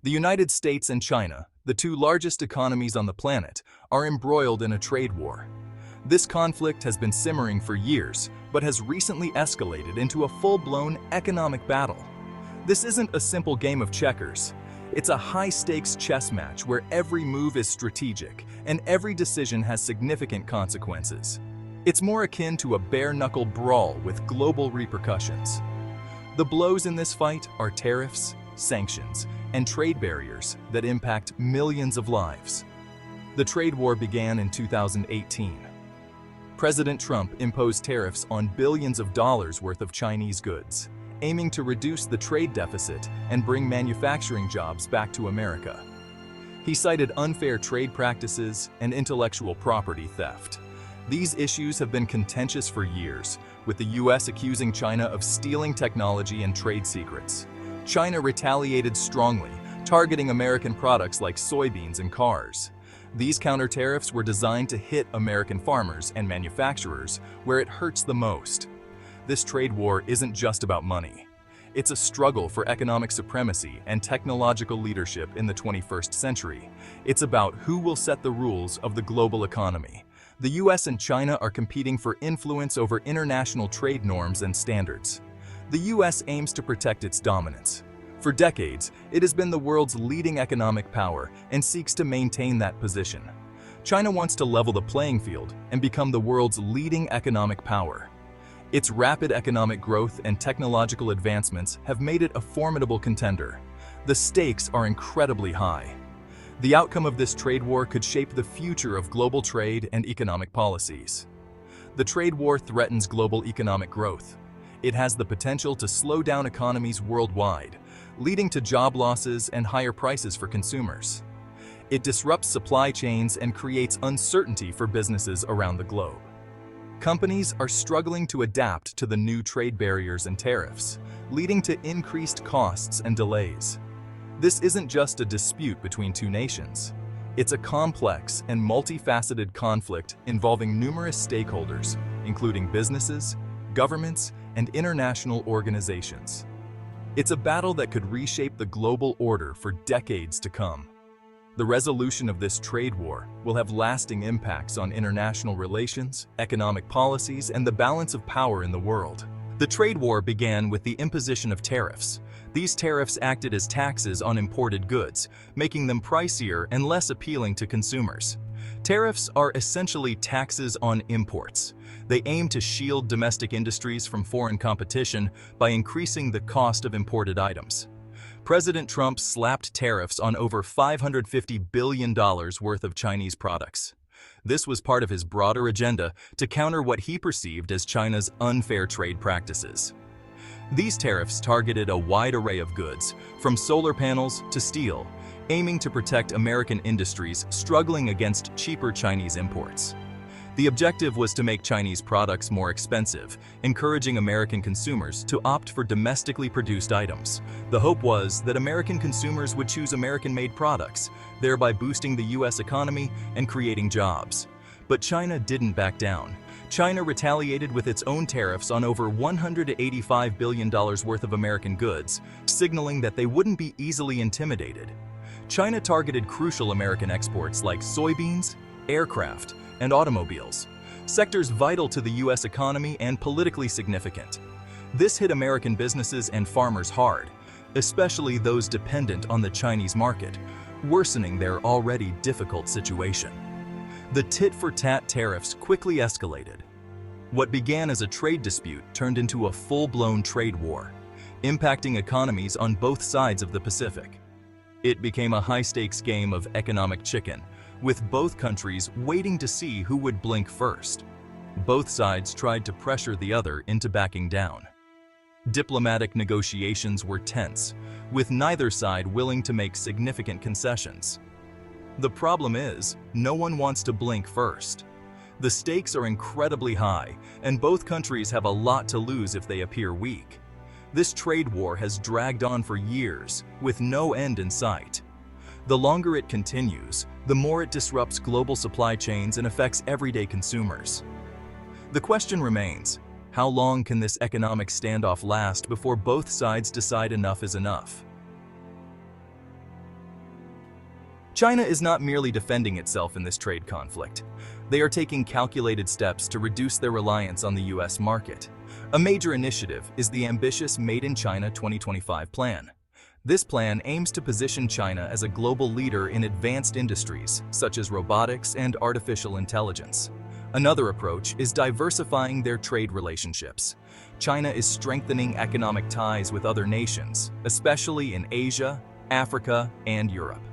The United States and China, the two largest economies on the planet, are embroiled in a trade war. This conflict has been simmering for years, but has recently escalated into a full-blown economic battle. This isn't a simple game of checkers. It's a high-stakes chess match where every move is strategic and every decision has significant consequences. It's more akin to a bare-knuckle brawl with global repercussions. The blows in this fight are tariffs, sanctions, and trade barriers that impact millions of lives. The trade war began in 2018. President Trump imposed tariffs on billions of dollars worth of Chinese goods, aiming to reduce the trade deficit and bring manufacturing jobs back to America. He cited unfair trade practices and intellectual property theft. These issues have been contentious for years, with the U.S. accusing China of stealing technology and trade secrets. China retaliated strongly, targeting American products like soybeans and cars. These counter-tariffs were designed to hit American farmers and manufacturers where it hurts the most. This trade war isn't just about money. It's a struggle for economic supremacy and technological leadership in the 21st century. It's about who will set the rules of the global economy. The US and China are competing for influence over international trade norms and standards. The US aims to protect its dominance. For decades, it has been the world's leading economic power and seeks to maintain that position. China wants to level the playing field and become the world's leading economic power. Its rapid economic growth and technological advancements have made it a formidable contender. The stakes are incredibly high. The outcome of this trade war could shape the future of global trade and economic policies. The trade war threatens global economic growth. It has the potential to slow down economies worldwide, leading to job losses and higher prices for consumers. It disrupts supply chains and creates uncertainty for businesses around the globe. Companies are struggling to adapt to the new trade barriers and tariffs, leading to increased costs and delays. This isn't just a dispute between two nations. It's a complex and multifaceted conflict involving numerous stakeholders, including businesses, governments, and international organizations. It's a battle that could reshape the global order for decades to come. The resolution of this trade war will have lasting impacts on international relations, economic policies, and the balance of power in the world. The trade war began with the imposition of tariffs. These tariffs acted as taxes on imported goods, making them pricier and less appealing to consumers. Tariffs are essentially taxes on imports. They aim to shield domestic industries from foreign competition by increasing the cost of imported items. President Trump slapped tariffs on over $550 billion worth of Chinese products. This was part of his broader agenda to counter what he perceived as China's unfair trade practices. These tariffs targeted a wide array of goods, from solar panels to steel, aiming to protect American industries struggling against cheaper Chinese imports. The objective was to make Chinese products more expensive, encouraging American consumers to opt for domestically produced items. The hope was that American consumers would choose American-made products, thereby boosting the U.S. economy and creating jobs. But China didn't back down. China retaliated with its own tariffs on over $185 billion worth of American goods, signaling that they wouldn't be easily intimidated. China targeted crucial American exports like soybeans, aircraft, and automobiles, sectors vital to the U.S. economy and politically significant. This hit American businesses and farmers hard, especially those dependent on the Chinese market, worsening their already difficult situation. The tit-for-tat tariffs quickly escalated. What began as a trade dispute turned into a full-blown trade war, impacting economies on both sides of the Pacific. It became a high-stakes game of economic chicken, with both countries waiting to see who would blink first. Both sides tried to pressure the other into backing down. Diplomatic negotiations were tense, with neither side willing to make significant concessions. The problem is, no one wants to blink first. The stakes are incredibly high, and both countries have a lot to lose if they appear weak. This trade war has dragged on for years, with no end in sight. The longer it continues, the more it disrupts global supply chains and affects everyday consumers. The question remains, how long can this economic standoff last before both sides decide enough is enough? China is not merely defending itself in this trade conflict. They are taking calculated steps to reduce their reliance on the US market. A major initiative is the ambitious Made in China 2025 plan. This plan aims to position China as a global leader in advanced industries, such as robotics and artificial intelligence. Another approach is diversifying their trade relationships. China is strengthening economic ties with other nations, especially in Asia, Africa, and Europe.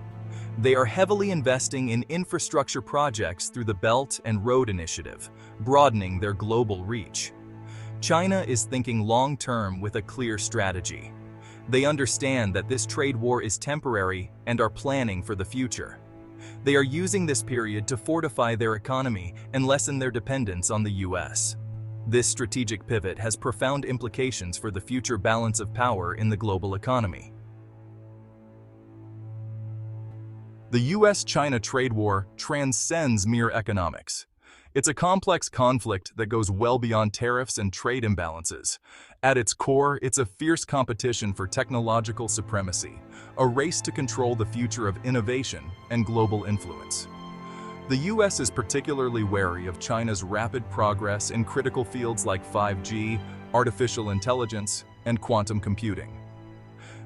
They are heavily investing in infrastructure projects through the Belt and Road Initiative, broadening their global reach. China is thinking long-term with a clear strategy. They understand that this trade war is temporary and are planning for the future. They are using this period to fortify their economy and lessen their dependence on the US. This strategic pivot has profound implications for the future balance of power in the global economy. The US-China trade war transcends mere economics. It's a complex conflict that goes well beyond tariffs and trade imbalances. At its core, it's a fierce competition for technological supremacy, a race to control the future of innovation and global influence. The US is particularly wary of China's rapid progress in critical fields like 5G, artificial intelligence, and quantum computing.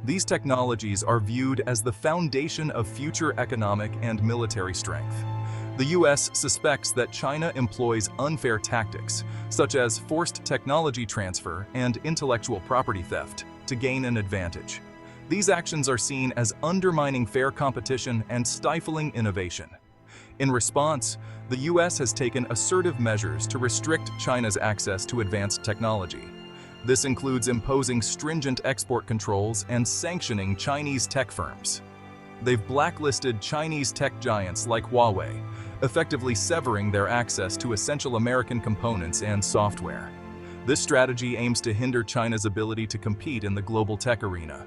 These technologies are viewed as the foundation of future economic and military strength. The US suspects that China employs unfair tactics, such as forced technology transfer and intellectual property theft, to gain an advantage. These actions are seen as undermining fair competition and stifling innovation. In response, the US has taken assertive measures to restrict China's access to advanced technology. This includes imposing stringent export controls and sanctioning Chinese tech firms. They've blacklisted Chinese tech giants like Huawei, effectively severing their access to essential American components and software. This strategy aims to hinder China's ability to compete in the global tech arena.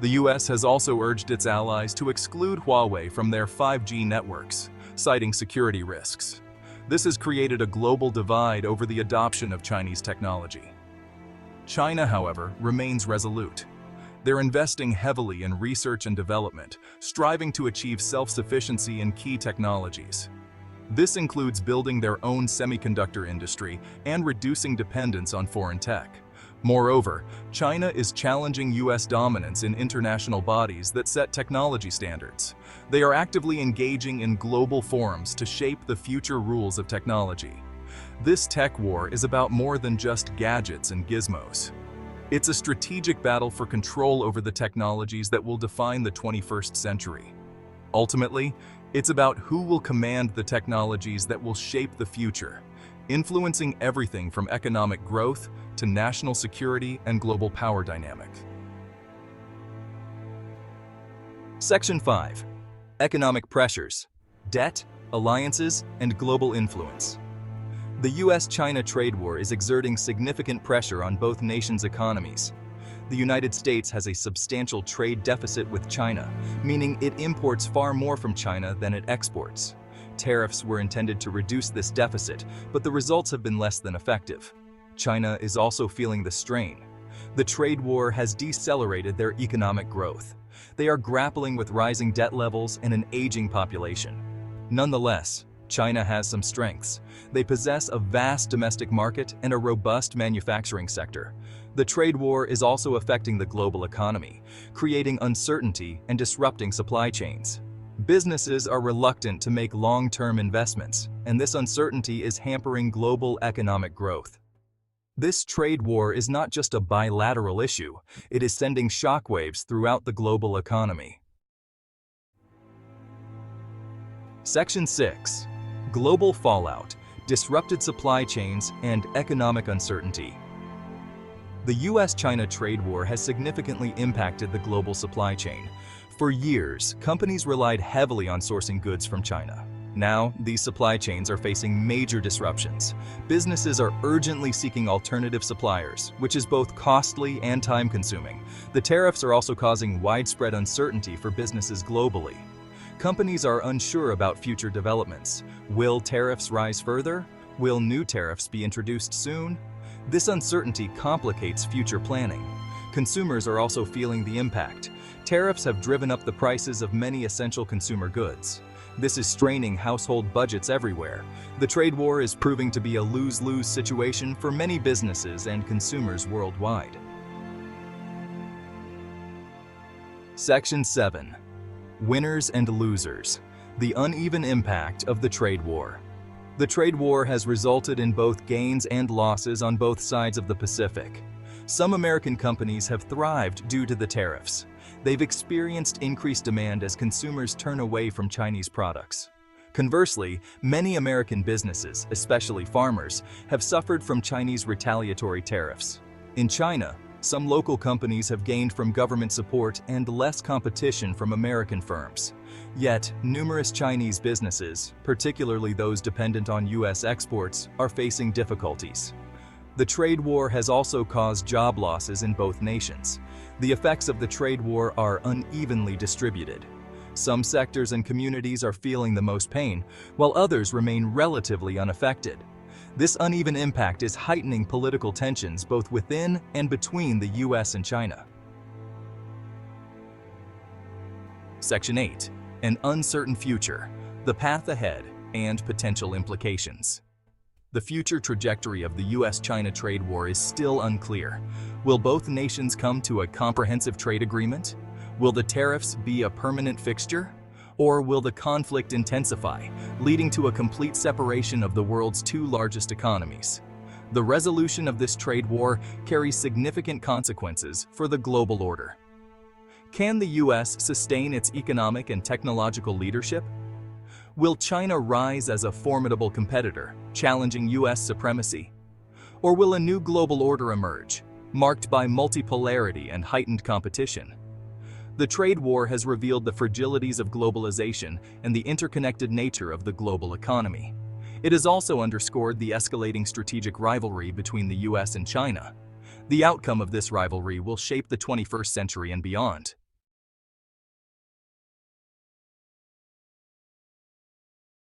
The US has also urged its allies to exclude Huawei from their 5G networks, citing security risks. This has created a global divide over the adoption of Chinese technology. China, however, remains resolute. They're investing heavily in research and development, striving to achieve self-sufficiency in key technologies. This includes building their own semiconductor industry and reducing dependence on foreign tech. Moreover, China is challenging US dominance in international bodies that set technology standards. They are actively engaging in global forums to shape the future rules of technology. This tech war is about more than just gadgets and gizmos. It's a strategic battle for control over the technologies that will define the 21st century. Ultimately, it's about who will command the technologies that will shape the future, influencing everything from economic growth to national security and global power dynamic. Section 5. Economic pressures, debt, alliances, and global influence. The US-China trade war is exerting significant pressure on both nations' economies. The United States has a substantial trade deficit with China, meaning it imports far more from China than it exports. Tariffs were intended to reduce this deficit, but the results have been less than effective. China is also feeling the strain. The trade war has decelerated their economic growth. They are grappling with rising debt levels and an aging population. Nonetheless, China has some strengths. They possess a vast domestic market and a robust manufacturing sector. The trade war is also affecting the global economy, creating uncertainty and disrupting supply chains. Businesses are reluctant to make long-term investments, and this uncertainty is hampering global economic growth. This trade war is not just a bilateral issue, it is sending shockwaves throughout the global economy. Section 6. Global fallout, disrupted supply chains, and economic uncertainty. The US-China trade war has significantly impacted the global supply chain. For years, companies relied heavily on sourcing goods from China. Now, these supply chains are facing major disruptions. Businesses are urgently seeking alternative suppliers, which is both costly and time-consuming. The tariffs are also causing widespread uncertainty for businesses globally. Companies are unsure about future developments. Will tariffs rise further? Will new tariffs be introduced soon? This uncertainty complicates future planning. Consumers are also feeling the impact. Tariffs have driven up the prices of many essential consumer goods. This is straining household budgets everywhere. The trade war is proving to be a lose-lose situation for many businesses and consumers worldwide. Section 7. Winners and losers. The uneven impact of the trade war. The trade war has resulted in both gains and losses on both sides of the Pacific. Some American companies have thrived due to the tariffs. They've experienced increased demand as consumers turn away from Chinese products. Conversely, many American businesses, especially farmers, have suffered from Chinese retaliatory tariffs. In China, some local companies have gained from government support and less competition from American firms. Yet, numerous Chinese businesses, particularly those dependent on U.S. exports, are facing difficulties. The trade war has also caused job losses in both nations. The effects of the trade war are unevenly distributed. Some sectors and communities are feeling the most pain, while others remain relatively unaffected. This uneven impact is heightening political tensions both within and between the U.S. and China. Section 8. An uncertain future, the path ahead, and potential implications. The future trajectory of the U.S.-China trade war is still unclear. Will both nations come to a comprehensive trade agreement? Will the tariffs be a permanent fixture? Or will the conflict intensify, leading to a complete separation of the world's two largest economies? The resolution of this trade war carries significant consequences for the global order. Can the U.S. sustain its economic and technological leadership? Will China rise as a formidable competitor, challenging U.S. supremacy? Or will a new global order emerge, marked by multipolarity and heightened competition? The trade war has revealed the fragilities of globalization and the interconnected nature of the global economy. It has also underscored the escalating strategic rivalry between the U.S. and China. The outcome of this rivalry will shape the 21st century and beyond.